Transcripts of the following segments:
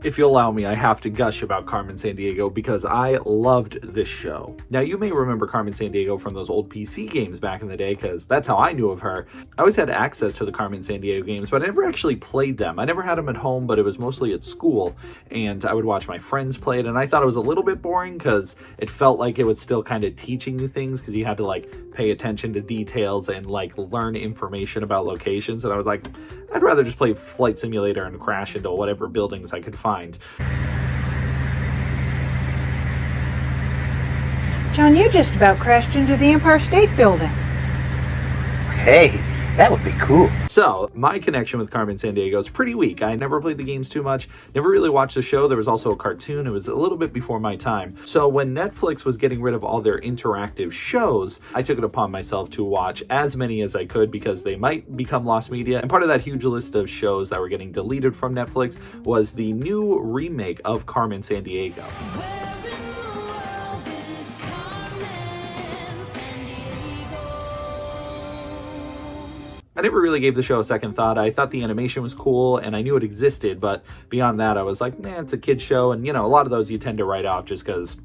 If you'll allow me, I have to gush about Carmen Sandiego because I loved this show. Now, you may remember Carmen Sandiego from those old PC games back in the day, because that's how I knew of her. I always had access to the Carmen Sandiego games, but I never actually played them. I never had them at home, but it was mostly at school, and I would watch my friends play it, and I thought it was a little bit boring because it felt like it was still kind of teaching you things, because you had to like pay attention to details and like learn information about locations, and I was like, I'd rather just play Flight Simulator and crash into whatever buildings I could find. John, you just about crashed into the Empire State Building. Hey, that would be cool. So, my connection with Carmen Sandiego is pretty weak. I never played the games too much, never really watched the show. There was also a cartoon. It was a little bit before my time. So when Netflix was getting rid of all their interactive shows, I took it upon myself to watch as many as I could because they might become lost media. And part of that huge list of shows that were getting deleted from Netflix was the new remake of Carmen Sandiego. I never really gave the show a second thought. I thought the animation was cool and I knew it existed, but beyond that I was like, man, it's a kid's show, and a lot of those you tend to write off just because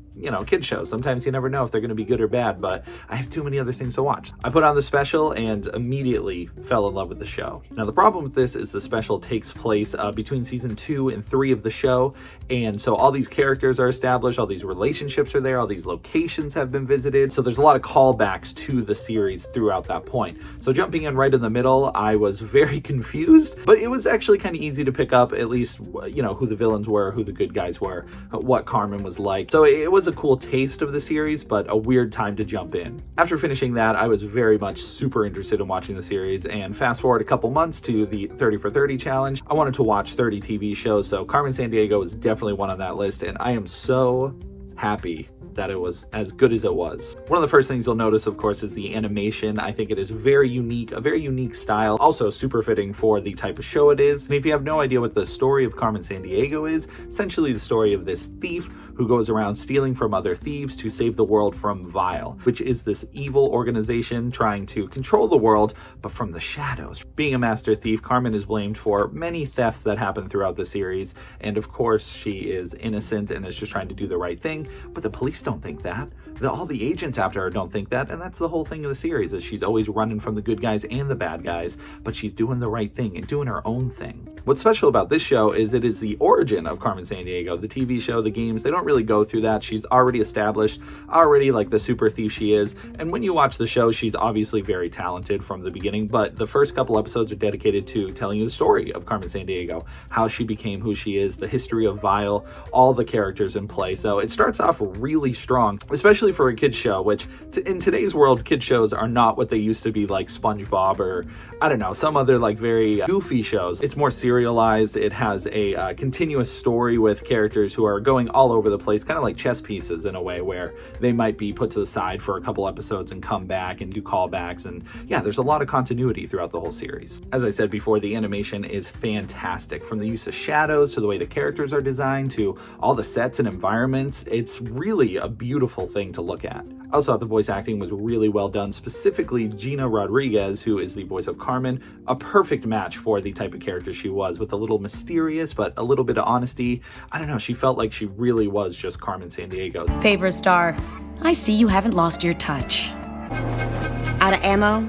kid shows. Sometimes you never know if they're going to be good or bad, but I have too many other things to watch. I put on the special and immediately fell in love with the show. Now, the problem with this is the special takes place between season 2 and 3 of the show, and so all these characters are established, all these relationships are there, all these locations have been visited, so there's a lot of callbacks to the series throughout that point. So jumping in right in the middle, I was very confused, but it was actually kind of easy to pick up at least, who the villains were, who the good guys were, what Carmen was like. So it was a cool taste of the series, but a weird time to jump in. After finishing that, I was very much super interested in watching the series, and fast forward a couple months to the 30 for 30 challenge. I wanted to watch 30 TV shows, so Carmen Sandiego is definitely one on that list, and I am so happy that it was as good as it was. One of the first things you'll notice, of course, is the animation. I think it is very unique, a very unique style, also super fitting for the type of show it is. And if you have no idea what the story of Carmen Sandiego is, essentially the story of this thief who goes around stealing from other thieves to save the world from Vile, which is this evil organization trying to control the world, but from the shadows. Being a master thief, Carmen is blamed for many thefts that happen throughout the series, and of course she is innocent and is just trying to do the right thing, but the police don't think that. All the agents after her don't think that, and that's the whole thing of the series, is she's always running from the good guys and the bad guys, but she's doing the right thing and doing her own thing. What's special about this show is it is the origin of Carmen Sandiego. The TV show, the games, they don't really go through that. She's already established, already like the super thief she is, and when you watch the show, she's obviously very talented from the beginning, but the first couple episodes are dedicated to telling you the story of Carmen Sandiego, how she became who she is, the history of Vile, all the characters in play. So it starts off really strong, especially for a kid's show, which in today's world, kid shows are not what they used to be, like SpongeBob or, I don't know, some other like very goofy shows. It's more serialized. It has a continuous story with characters who are going all over the place, kind of like chess pieces in a way, where they might be put to the side for a couple episodes and come back and do callbacks. And yeah, there's a lot of continuity throughout the whole series. As I said before, the animation is fantastic, from the use of shadows to the way the characters are designed to all the sets and environments. It's really a beautiful thing to look at. I also thought the voice acting was really well done, specifically Gina Rodriguez, who is the voice of Carmen, a perfect match for the type of character she was, with a little mysterious but a little bit of honesty. I don't know, she felt like she really was just Carmen Sandiego. Paper Star, I see you haven't lost your touch. Out of ammo?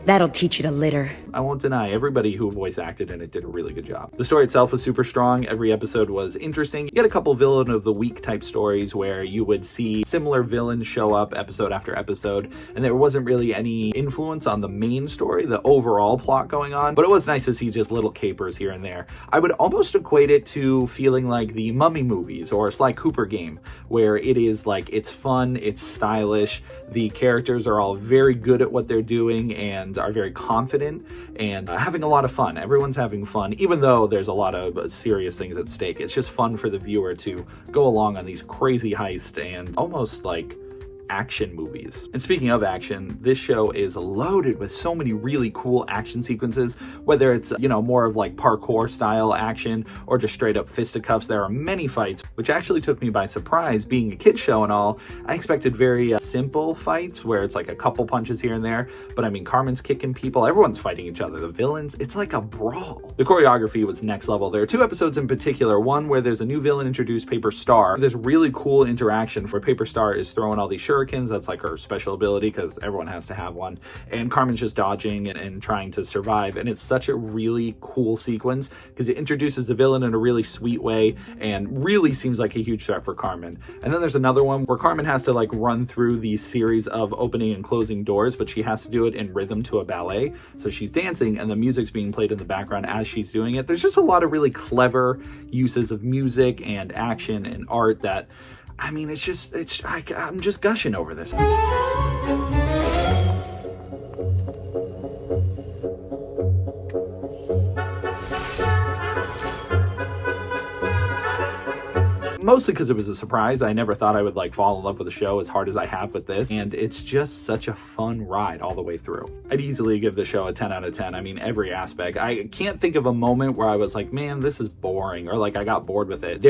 That'll teach you to litter. I won't deny, everybody who voice acted in it did a really good job. The story itself was super strong. Every episode was interesting. You had a couple villain of the week type stories where you would see similar villains show up episode after episode, and there wasn't really any influence on the main story, the overall plot going on, but it was nice to see just little capers here and there. I would almost equate it to feeling like the Mummy movies or Sly Cooper game, where it is like, it's fun, it's stylish, the characters are all very good at what they're doing and are very confident and having a lot of fun. Everyone's having fun, even though there's a lot of serious things at stake. It's just fun for the viewer to go along on these crazy heists and almost like action movies. And speaking of action, this show is loaded with so many really cool action sequences, whether it's, more of like parkour style action or just straight up fisticuffs. There are many fights, which actually took me by surprise. Being a kid's show and all, I expected very simple fights where it's like a couple punches here and there, but I mean, Carmen's kicking people, everyone's fighting each other, the villains, it's like a brawl. The choreography was next level. There are 2 episodes in particular, one where there's a new villain introduced, Paper Star. There's really cool interaction where Paper Star is throwing all these shurikens, that's like her special ability because everyone has to have one, and Carmen's just dodging and trying to survive, and it's such a really cool sequence because it introduces the villain in a really sweet way and really seems like a huge threat for Carmen. And then there's another one where Carmen has to like run through these series of opening and closing doors, but she has to do it in rhythm to a ballet. So she's dancing and the music's being played in the background as she's doing it. There's just a lot of really clever uses of music and action and art that, I mean, I'm just gushing over this. Mostly because it was a surprise. I never thought I would like fall in love with the show as hard as I have with this, and it's just such a fun ride all the way through. I'd easily give the show a 10 out of 10. I mean, every aspect. I can't think of a moment where I was like, man, this is boring, or like I got bored with it.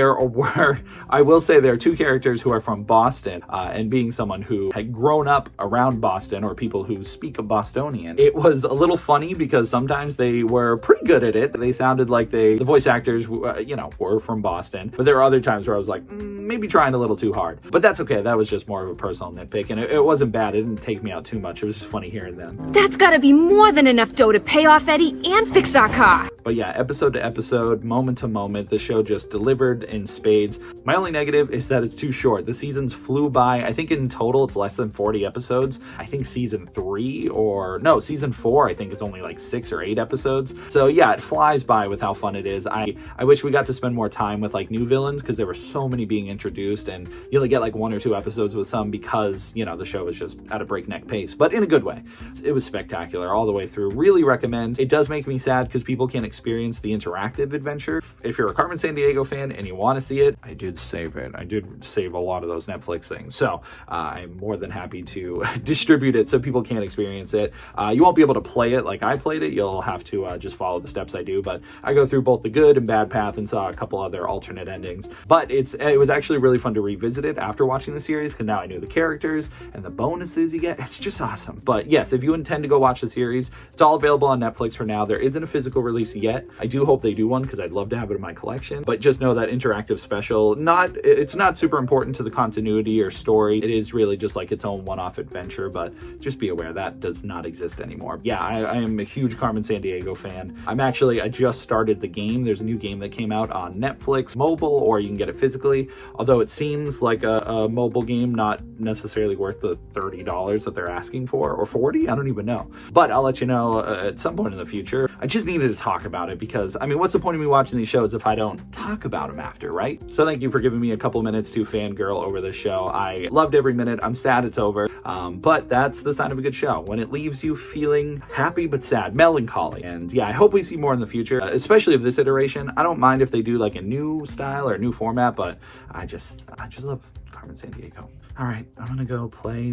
I will say there are 2 characters who are from Boston, and being someone who had grown up around Boston, or people who speak Bostonian, it was a little funny because sometimes they were pretty good at it. They sounded like the voice actors, were from Boston, but there were other times where I was like, maybe trying a little too hard. But that's okay. That was just more of a personal nitpick, and it wasn't bad. It didn't take me out too much. It was just funny here and then. That's gotta be more than enough dough to pay off Eddie and fix our car. But yeah, episode to episode, moment to moment, the show just delivered in spades. My only negative is that it's too short. The seasons flew by. I think in total it's less than 40 episodes. I think season 4, I think is only like 6 or 8 episodes. So yeah, it flies by with how fun it is. I wish we got to spend more time with like new villains because there were so many being introduced, and you only get like 1 or 2 episodes with some because, the show was just at a breakneck pace, but in a good way. It was spectacular all the way through. Really recommend. It does make me sad because people can't experience the interactive adventure. If you're a Carmen Sandiego fan and you want to see it, I did save it. I did save a lot of those Netflix things. So I'm more than happy to distribute it so people can't experience it. You won't be able to play it like I played it. You'll have to just follow the steps I do, but I go through both the good and bad path and saw a couple other alternate endings. But it was actually really fun to revisit it after watching the series because now I knew the characters and the bonuses you get. It's just awesome. But yes, if you intend to go watch the series, it's all available on Netflix for now. There isn't a physical release yet. I do hope they do one because I'd love to have it in my collection. But just know that interactive special, it's not super important to the continuity or story. It is really just like its own one-off adventure, but just be aware that does not exist anymore. Yeah, I am a huge Carmen Sandiego fan. I just started the game. There's a new game that came out on Netflix mobile, or you can get it physically, although it seems like a mobile game, not necessarily worth the $30 that they're asking for, or 40, I don't even know. But I'll let you know at some point in the future. I just needed to talk about it because, I mean, what's the point of me watching these shows if I don't talk about them after, right? So thank you for giving me a couple minutes to fangirl over this show. I loved every minute. I'm sad it's over, but that's the sign of a good show, when it leaves you feeling happy but sad, melancholy. And yeah, I hope we see more in the future, especially of this iteration. I don't mind if they do like a new style or a new format, but I just love Carmen Sandiego. All right, I'm gonna go play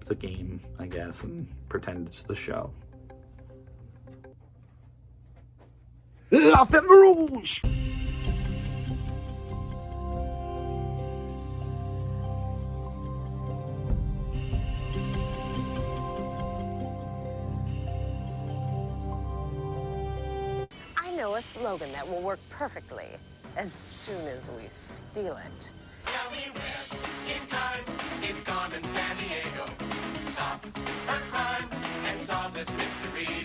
the game, I guess, and pretend it's the show. La Femme Rouge! I know a slogan that will work perfectly as soon as we steal it. Tell me where in time is Carmen Sandiego. Stop her crime and solve this mystery.